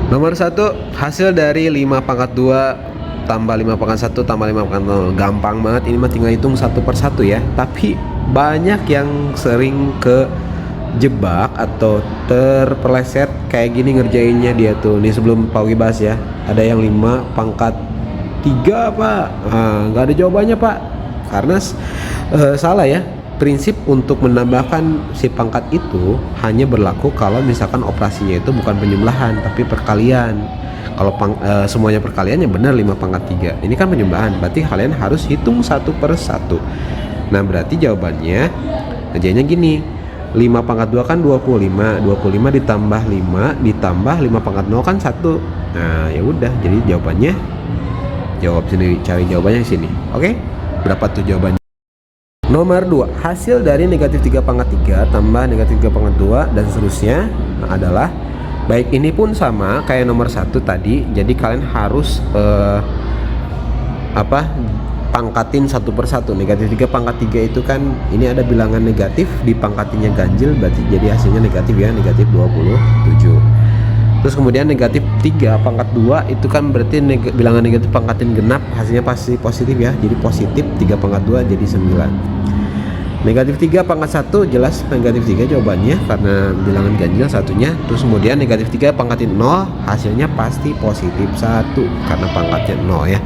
Nomor satu, hasil dari 5 pangkat 2 tambah 5 pangkat 1 tambah 5 pangkat 0. Gampang banget, ini mah tinggal hitung satu per satu ya. Tapi banyak yang sering ke jebak atau terpeleset kayak gini ngerjainnya dia tuh. Nih sebelum Pak Ugi bahas ya, ada yang 5 pangkat 3 Pak. Nah, nggak ada jawabannya Pak. Karena salah ya. Prinsip untuk menambahkan si pangkat itu hanya berlaku kalau misalkan operasinya itu bukan penjumlahan tapi perkalian. Kalau semuanya perkalian ya benar 5 pangkat 3. Ini kan penjumlahan, berarti kalian harus hitung satu per satu. Nah berarti jawabannya kerjanya gini, 5 pangkat 2 kan 25 ditambah 5 ditambah 5 pangkat 0 kan 1. Nah ya udah, jadi jawabannya jawab sendiri, cari jawabannya di sini. Oke, berapa tuh jawabannya? Nomor 2, hasil dari negatif 3 pangkat 3 tambah negatif 3 pangkat 2 dan seterusnya adalah, baik ini pun sama kayak nomor 1 tadi. Jadi kalian harus pangkatin satu per satu. Negatif 3 pangkat 3 itu kan ini ada bilangan negatif, dipangkatinnya ganjil berarti jadi hasilnya negatif ya, negatif 27. Terus kemudian negatif 3 pangkat 2 itu kan berarti bilangan negatif pangkatin genap, hasilnya pasti positif ya. Jadi positif 3 pangkat 2 jadi 9. Negatif 3 pangkat 1 jelas negatif 3 jawabannya karena bilangan ganjil satunya. Terus kemudian negatif 3 pangkatin 0 hasilnya pasti positif 1 karena pangkatnya 0 ya.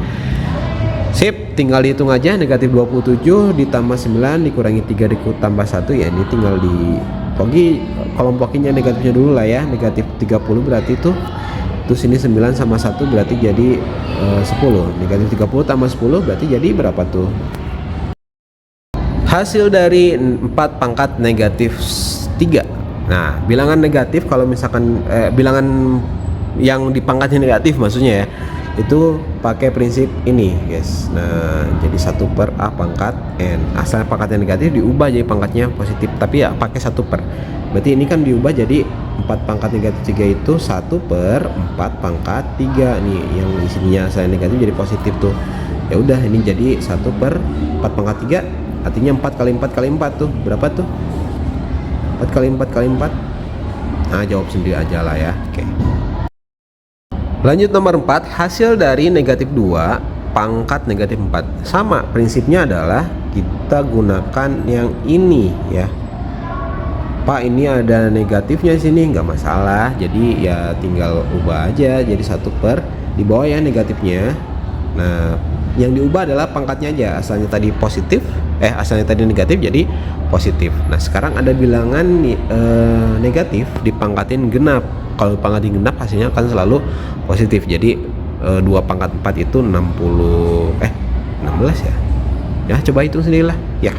Sip, tinggal dihitung aja. Negatif 27 ditambah 9 dikurangi 3 ditambah 1 ya, ini tinggal di Pogi kelompokinnya negatifnya dulu lah ya. Negatif 30 berarti itu, terus ini 9 sama 1 berarti jadi 10. Negatif 30 tambah 10 berarti jadi berapa tuh? Hasil dari 4 pangkat negatif 3. Nah bilangan negatif kalau misalkan bilangan yang dipangkatnya negatif maksudnya ya, itu pakai prinsip ini guys. Nah jadi 1 per A pangkat N. Asal pangkatnya negatif diubah jadi pangkatnya positif, tapi ya pakai 1 per. Berarti ini kan diubah jadi 4 pangkat negatif 3 itu 1 per 4 pangkat 3 nih, yang isinya asal negatif jadi positif tuh. Ya udah, ini jadi 1 per 4 pangkat 3, artinya 4 kali 4 kali 4 tuh berapa tuh? 4 kali 4 kali 4. Nah jawab sendiri aja lah ya. Oke. Lanjut nomor 4, hasil dari negatif 2 pangkat negatif 4. Sama prinsipnya adalah kita gunakan yang ini ya. Pak ini ada negatifnya sini, nggak masalah, jadi ya tinggal ubah aja jadi 1 per di bawah ya negatifnya. Nah yang diubah adalah pangkatnya aja, asalnya tadi positif, asalnya tadi negatif jadi positif. Nah sekarang ada bilangan negatif dipangkatin genap. Kalau pangkatin genap hasilnya akan selalu positif. Jadi 2 pangkat 4 itu 16 ya. Ya coba hitung sendirilah ya.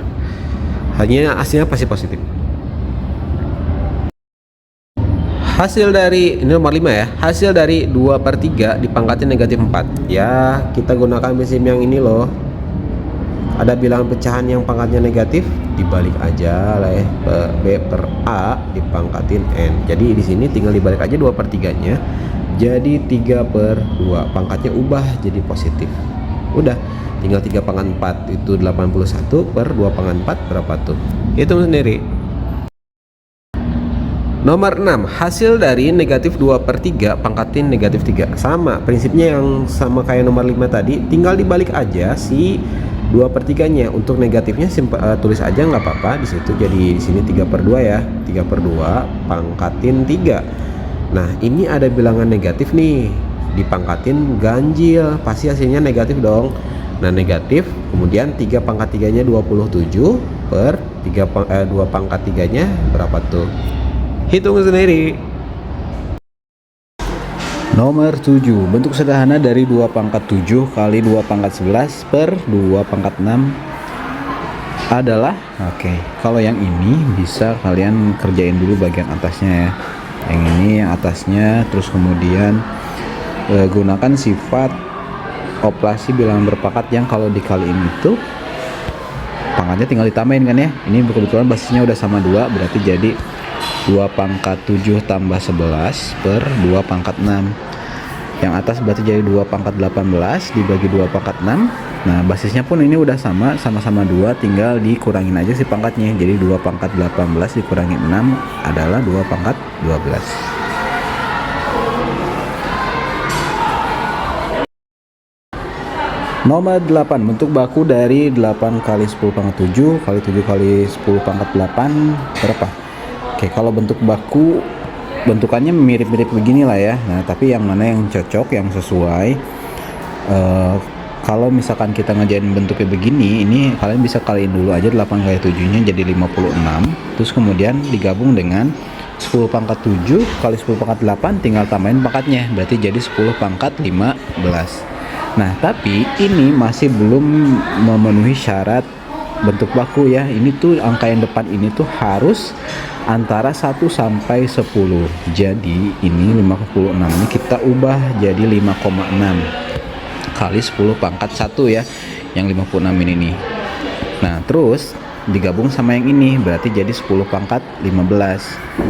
Hanya hasilnya pasti positif. Hasil dari, ini nomor 5 ya, hasil dari 2 per 3 dipangkatin negatif 4 ya. Kita gunakan prinsip yang ini loh. Ada bilangan pecahan yang pangkatnya negatif, dibalik aja lah ya, B per A dipangkatin N. Jadi di sini tinggal dibalik aja 2 per 3 nya, jadi 3 per 2, pangkatnya ubah jadi positif. Udah, tinggal 3 pangkat 4 itu 81 per 2 pangkat 4 berapa tuh? Hitung sendiri. Nomor 6, hasil dari negatif 2 per 3 pangkatin negatif 3. Sama prinsipnya yang sama kayak nomor 5 tadi, tinggal dibalik aja si 2 per 3 nya. Untuk negatifnya tulis aja nggak apa-apa di situ. Jadi di sini 3 per 2 ya, 3 per 2 pangkatin 3. Nah ini ada bilangan negatif nih, dipangkatin ganjil, pasti hasilnya negatif dong. Nah negatif, kemudian 3 pangkat 3 nya 27 per 2 pangkat 3 nya berapa tuh? Hitung sendiri. Nomor 7, bentuk sederhana dari 2 pangkat 7 kali 2 pangkat 11 per 2 pangkat 6 adalah, oke, kalau yang ini bisa kalian kerjain dulu bagian atasnya ya. Yang ini yang atasnya, terus kemudian gunakan sifat operasi bilangan berpangkat yang kalau dikaliin itu pangkatnya tinggal ditambahin kan ya. Ini kebetulan basisnya udah sama 2, berarti jadi 2 pangkat 7 tambah 11 per 2 pangkat 6. Yang atas berarti jadi 2 pangkat 18 dibagi 2 pangkat 6. Nah basisnya pun ini udah sama-sama 2, tinggal dikurangin aja si pangkatnya. Jadi 2 pangkat 18 dikurangi 6 adalah 2 pangkat 12. Nomor 8, bentuk baku dari 8 kali 10 pangkat 7 kali 7 kali 10 pangkat 8 berapa? Oke, kalau bentuk baku bentukannya mirip-mirip begini lah ya. Nah, tapi yang mana yang cocok, yang sesuai, kalau misalkan kita ngerjain bentuknya begini, ini kalian bisa kaliin dulu aja 8 kali 7 nya jadi 56, terus kemudian digabung dengan 10 pangkat 7 kali 10 pangkat 8, tinggal tambahin pangkatnya, berarti jadi 10 pangkat 15. Nah, tapi ini masih belum memenuhi syarat bentuk baku ya. Ini tuh angka yang depan ini tuh harus antara 1 sampai 10. Jadi ini 56 ini kita ubah jadi 5,6 kali 10 pangkat 1 ya. Yang 56 ini nih. Nah, terus digabung sama yang ini berarti jadi 10 pangkat 15.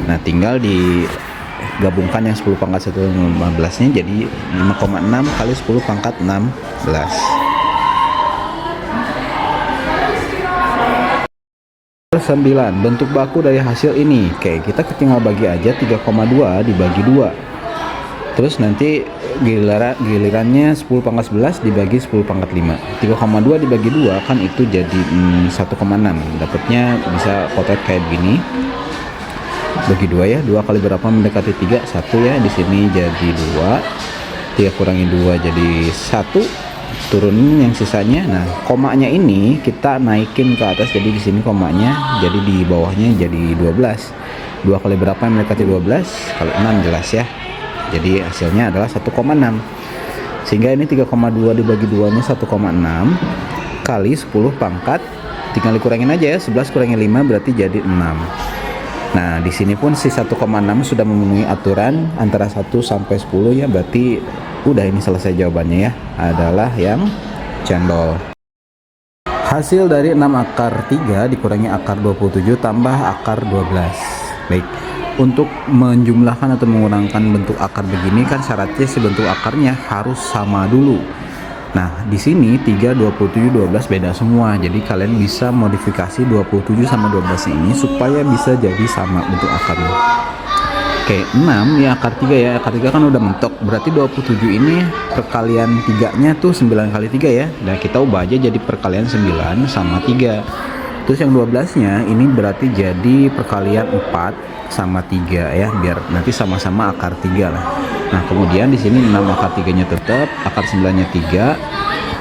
Nah, tinggal digabungkan yang 10 pangkat 1 15 nya jadi 5,6 kali 10 pangkat 16. 9, bentuk baku dari hasil ini. Oke, kita tinggal bagi aja 3,2 dibagi 2. Terus nanti gilirannya 10 pangkat 11 dibagi 10 pangkat 5. 3,2 dibagi 2 kan itu jadi 1,6. Dapatnya bisa potret kayak begini. Bagi 2 ya. 2 kali berapa mendekati 3? 1 ya. Di sini jadi 2. 3 kurangi 2 jadi 1. Turunin yang sisanya. Nah, komanya ini kita naikin ke atas, jadi di sini komanya, jadi di bawahnya jadi 12. 2 kali berapa yang mendekati 12? Kali 6 jelas ya. Jadi hasilnya adalah 1,6. Sehingga ini 3,2 dibagi 2 nya 1,6 kali 10 pangkat, tinggal dikurangin aja ya, 11 kurangi 5 berarti jadi 6. Nah, di sini pun si 1,6 sudah memenuhi aturan antara 1 sampai 10 ya, berarti udah ini selesai jawabannya ya, adalah yang cendol. Hasil dari 6 akar 3 dikurangi akar 27 tambah akar 12. Baik, untuk menjumlahkan atau mengurangkan bentuk akar begini kan syaratnya si bentuk akarnya harus sama dulu. Nah, di sini 3, 27, 12 beda semua. Jadi kalian bisa modifikasi 27 sama 12 ini supaya bisa jadi sama bentuk akarnya. Oke, 6 ya akar 3 ya. Akar 3 kan udah mentok. Berarti 27 ini perkalian 3-nya tuh 9 kali 3 ya. Dan kita ubah aja jadi perkalian 9 sama 3. Terus yang 12-nya ini berarti jadi perkalian 4 sama 3 ya, biar nanti sama-sama akar 3 lah. Nah, kemudian di sini 6 akar 3-nya tetap, akar 9-nya 3,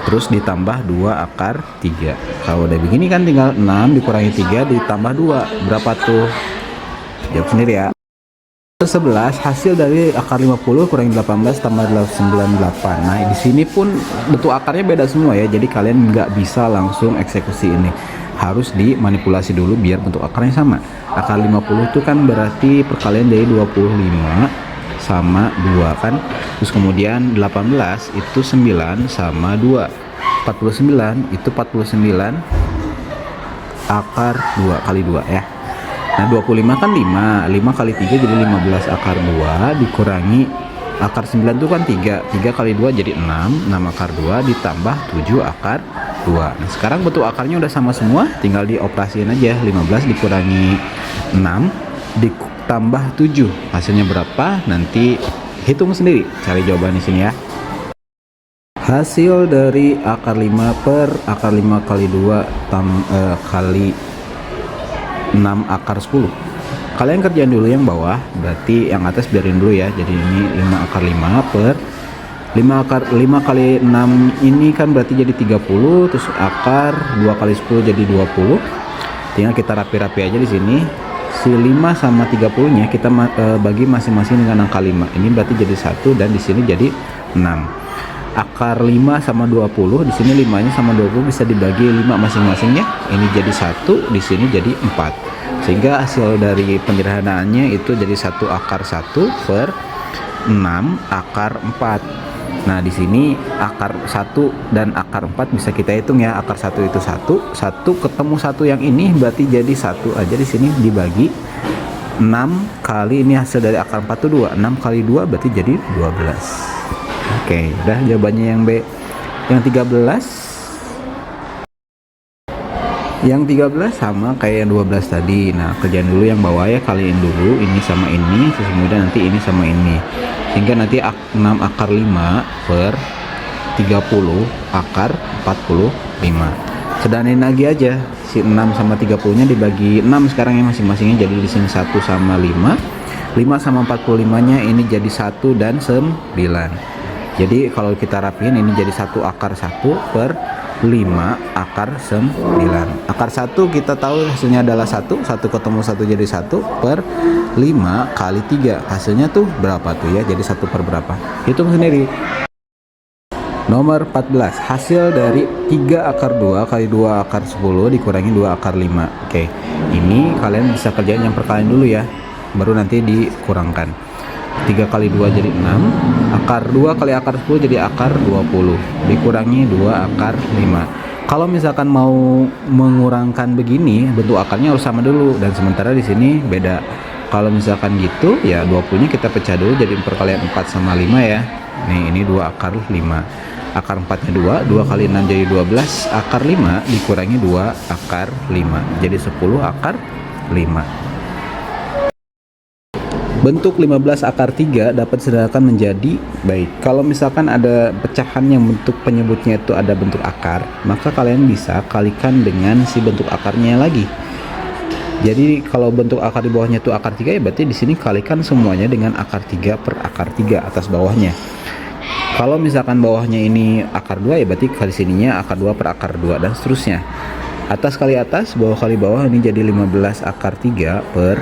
terus ditambah 2 akar 3. Kalau udah begini kan tinggal 6 dikurangi 3 ditambah 2. Berapa tuh? Jawab sendiri ya. 11 hasil dari akar 50 kurangi 18 tambah 98. Nah, di sini pun bentuk akarnya beda semua ya. Jadi kalian nggak bisa langsung eksekusi ini. Harus dimanipulasi dulu biar bentuk akarnya sama. Akar 50 itu kan berarti perkalian dari 25 sama 2 kan. Terus kemudian 18 itu 9 sama 2. 49 itu 49 akar 2 kali 2 ya. Nah, 25 kan 5 kali 3 jadi 15 akar 2 dikurangi akar 9 itu kan 3 kali 2 jadi 6 akar 2 ditambah 7 akar 2. Nah, sekarang bentuk akarnya udah sama semua, tinggal dioperasiin aja. 15 dikurangi 6 ditambah 7 hasilnya berapa? Nanti hitung sendiri, cari jawaban di sini ya. Hasil dari akar 5 per akar 5 kali 2 kali 6 akar 10. Kalian kerjain dulu yang bawah, berarti yang atas biarin dulu ya. Jadi ini 5 akar 5 per 5 kali 6 ini kan berarti jadi 30, terus akar 2 kali 10 jadi 20. Tinggal kita rapi-rapi aja di sini. Si 5 sama 30-nya kita bagi masing-masing dengan angka 5. Ini berarti jadi 1 dan di sini jadi 6. Akar 5 sama 20, di sini 5-nya sama 20 bisa dibagi 5 masing-masing ya. Ini jadi 1, di sini jadi 4. Sehingga hasil dari penyederhanaannya itu jadi 1 akar 1 per 6 akar 4. Nah, di sini akar 1 dan akar 4 bisa kita hitung ya. Akar 1 itu 1 ketemu 1 yang ini berarti jadi 1 aja di sini dibagi 6 kali ini hasil dari akar 4 itu 2. 6 kali 2 berarti jadi 12. Oke, udah jawabannya yang B. Yang 13. Yang 13 sama kayak yang 12 tadi. Nah, kerjaan dulu yang bawah ya, kaliin dulu ini sama ini, terus kemudian nanti ini sama ini. Sehingga nanti 6 akar 5 per 30 akar 45. Sederhanain lagi aja, si 6 sama 30 nya dibagi 6 sekarang ya masing-masingnya, jadi di sini 1 sama 5, 5 sama 45 nya ini jadi 1 dan 9. Jadi kalau kita rapiin ini jadi 1 akar 1 per 5 akar 9. Akar 1 kita tahu hasilnya adalah 1 ketemu 1 jadi 1 per 5 kali 3. Hasilnya tuh berapa tuh ya? Jadi 1 per berapa? Hitung sendiri. Nomor 14, hasil dari 3 akar 2 kali 2 akar 10 dikurangi 2 akar 5. Oke, ini kalian bisa kerjain yang perkalian dulu ya, baru nanti dikurangkan. 3 kali 2 jadi 6, akar 2 kali akar 10 jadi akar 20, dikurangi 2 akar 5. Kalau misalkan mau mengurangkan begini, bentuk akarnya harus sama dulu, dan sementara di sini beda. Kalau misalkan gitu, ya 20 nya kita pecah dulu jadi perkalian 4 sama 5 ya. Nih, ini 2 akar 5. Akar 4 nya 2, 2 kali 6 jadi 12, akar 5 dikurangi 2 akar 5, jadi 10 akar 5. Bentuk 15 akar 3 dapat disederhanakan menjadi, baik, kalau misalkan ada pecahan yang bentuk penyebutnya itu ada bentuk akar, maka kalian bisa kalikan dengan si bentuk akarnya lagi. Jadi kalau bentuk akar di bawahnya itu akar 3 ya berarti di sini kalikan semuanya dengan akar 3 per akar 3 atas bawahnya. Kalau misalkan bawahnya ini akar 2 ya berarti kali sininya akar 2 per akar 2 dan seterusnya. Atas kali atas, bawah kali bawah, ini jadi 15 akar 3 per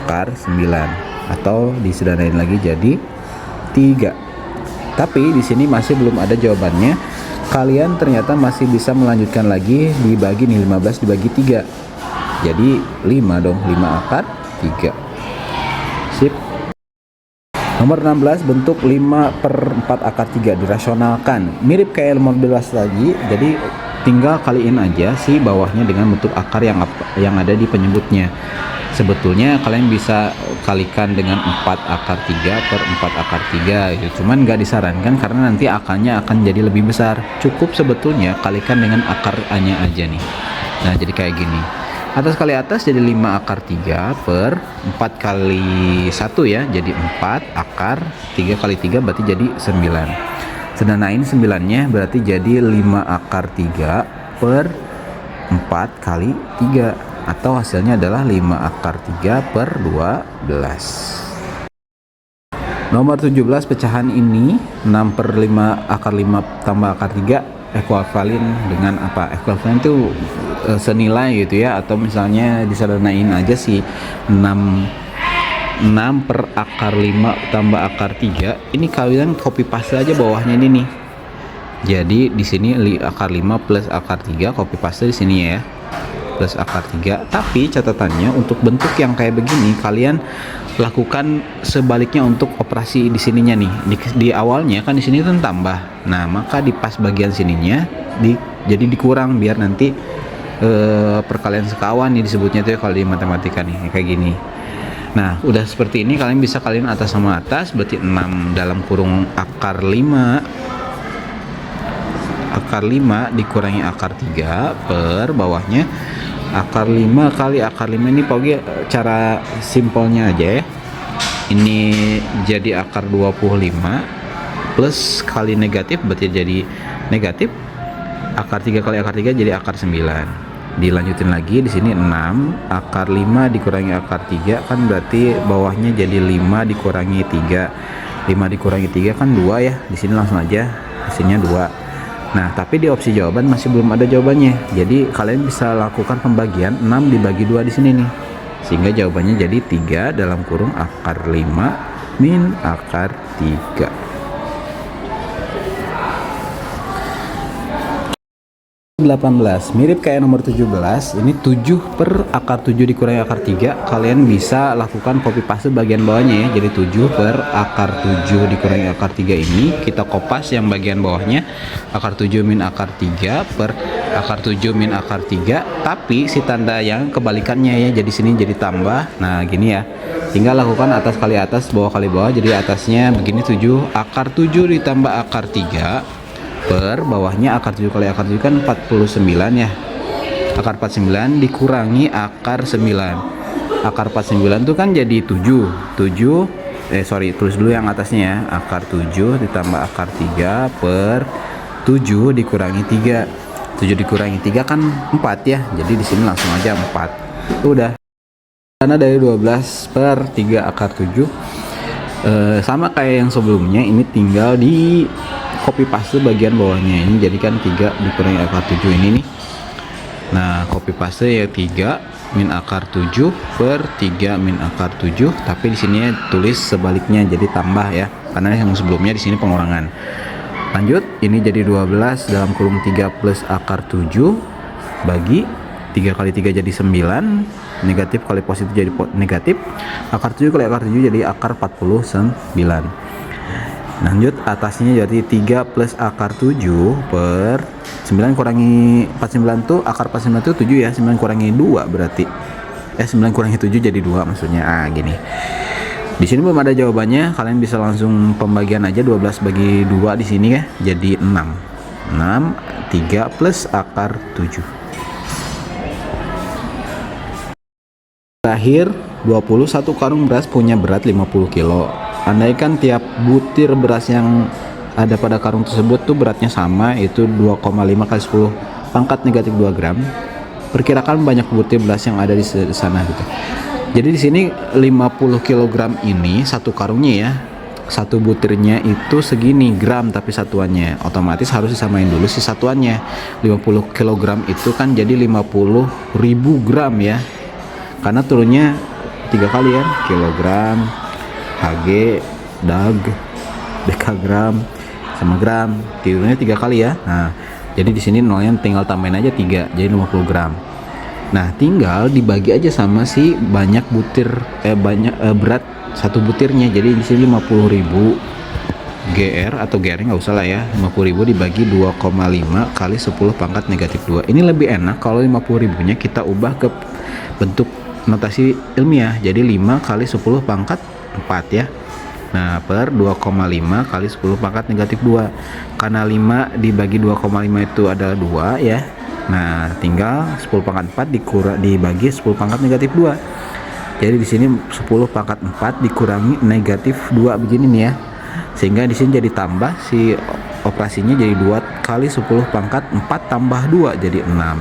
akar 9, atau disederhanain lagi jadi 3. Tapi di sini masih belum ada jawabannya. Kalian ternyata masih bisa melanjutkan lagi, dibagi nih 15 dibagi 3. Jadi 5 dong, 5 akar 3. Sip. Nomor 16, bentuk 5 per 4 akar 3 dirasionalkan. Mirip kayak nomor 12 lagi, jadi tinggal kaliin aja si bawahnya dengan bentuk akar yang ada di penyebutnya. Sebetulnya kalian bisa kalikan dengan 4 akar 3 per 4 akar 3 gitu. Cuman nggak disarankan karena nanti akarnya akan jadi lebih besar. Cukup sebetulnya kalikan dengan akarnya aja nih. Nah, jadi kayak gini. Atas kali atas jadi 5 akar 3 per 4 kali 1 ya, jadi 4 akar 3 kali 3 berarti jadi 9. Sedangkan 9-nya berarti jadi 5 akar 3 per 4 kali 3, atau hasilnya adalah 5 akar 3 per 12. Nomor 17, pecahan ini 6 per 5 akar 5 tambah akar 3 ekuivalen dengan apa? Ekuivalen itu senilai gitu ya, atau misalnya disederhanain aja sih 6 per akar 5 tambah akar 3. Ini kalian copy paste aja bawahnya ini nih. Jadi di sini akar 5 plus akar 3 copy paste di sini ya. Plus akar 3. Tapi catatannya untuk bentuk yang kayak begini kalian lakukan sebaliknya untuk operasi di sininya nih. Di awalnya kan di sini kan tambah. Nah, maka di pas bagian sininya jadi dikurang biar nanti perkalian sekawan nih disebutnya tuh ya kalau di matematika nih kayak gini. Nah, udah seperti ini kalian bisa kalian atas sama atas, berarti 6 dalam kurung akar 5 dikurangi akar 3 per bawahnya akar 5 kali akar 5. Ini pokoknya cara simpelnya aja ya. Ini jadi akar 25 plus kali negatif berarti jadi negatif. Akar 3 kali akar 3 jadi akar 9. Dilanjutin lagi di sini 6 akar 5 dikurangi akar 3 kan berarti bawahnya jadi 5 dikurangi 3. 5 dikurangi 3 kan 2 ya. Di sini langsung aja hasilnya 2. Nah, tapi di opsi jawaban masih belum ada jawabannya. Jadi kalian bisa lakukan pembagian 6 dibagi 2 di sini nih. Sehingga jawabannya jadi 3 dalam kurung akar 5 min akar 3. 18, mirip kayak nomor 17. Ini 7 per akar 7 dikurangi akar 3. Kalian bisa lakukan copy paste bagian bawahnya ya. Jadi 7 per akar 7 dikurangi akar 3 ini kita kopas yang bagian bawahnya akar 7 min akar 3 per akar 7 min akar 3, tapi si tanda yang kebalikannya ya. Jadi sini jadi tambah. Nah, gini ya. Tinggal lakukan atas kali atas, bawah kali bawah. Jadi atasnya begini 7 akar 7 ditambah akar 3 per bawahnya akar 7 kali akar 7 kan 49 ya. Akar 49 dikurangi akar 9. Akar 49 itu kan jadi 7. Tulis dulu yang atasnya ya. Akar 7 ditambah akar 3 per 7 dikurangi 3. 7 dikurangi 3 kan 4 ya. Jadi di sini langsung aja 4. Udah. Karena dari 12 per 3 akar 7 sama kayak yang sebelumnya, ini tinggal di copy paste bagian bawahnya. Ini jadikan 3 dikurangi akar 7 ini nih. Nah, copy paste ya 3 min akar 7 per 3 min akar 7, tapi di sini tulis sebaliknya jadi tambah ya. Karena yang sebelumnya di sini pengurangan. Lanjut, ini jadi 12 dalam kurung 3 plus akar 7 bagi 3 kali 3 jadi 9, negatif kali positif jadi negatif, akar 7 kali akar 7 jadi akar 49. Lanjut, atasnya jadi 3 plus akar 7 per 9 kurangi 49 tuh, akar 49 tuh 7 ya, 9 kurangi 2 berarti 9 kurangi 7 jadi 2 maksudnya. Gini. Di sini belum ada jawabannya, kalian bisa langsung pembagian aja. 12 bagi 2 di sini ya, jadi 6. 3 plus akar 7. Terakhir, 21 karung beras punya berat 50 kilo. Andaikan tiap butir beras yang ada pada karung tersebut tuh beratnya sama, itu 2,5 kali 10 pangkat negatif 2 gram. Perkirakan banyak butir beras yang ada di sana gitu. Jadi di sini 50 kg ini satu karungnya ya. Satu butirnya itu segini gram, tapi satuannya otomatis harus disamain dulu si satuannya. 50 kg itu kan jadi 50.000 gram ya. Karena turunnya 3 kali ya, kilogram, Hg, dag, dekagram, sama gram. Turunnya 3 kali ya. Nah, jadi di sini nolnya tinggal tambahin aja 3, jadi 50 gram. Nah, tinggal dibagi aja sama si banyak butir berat satu butirnya. Jadi di sini 50.000 GR atau GR nggak usah lah ya. 50.000 dibagi 2,5 kali 10 pangkat negatif 2. Ini lebih enak kalau 50.000-nya kita ubah ke bentuk notasi ilmiah. Jadi 5 kali 10 pangkat 4 ya. Nah, per 2,5 kali 10 pangkat negatif 2. Karena 5 dibagi 2,5 itu adalah 2 ya. Nah, tinggal 10 pangkat 4 dibagi 10 pangkat negatif 2. Jadi di sini 10 pangkat 4 dikurangi negatif 2 begini nih ya. Sehingga di sini jadi tambah si operasinya jadi 2 kali 10 pangkat 4 tambah 2 jadi 6.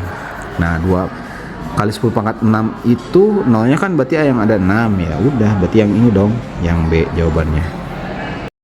Nah, 2 kali 10 pangkat 6 itu nolnya kan berarti yang ada 6 ya. Udah, berarti yang ini dong, yang B jawabannya.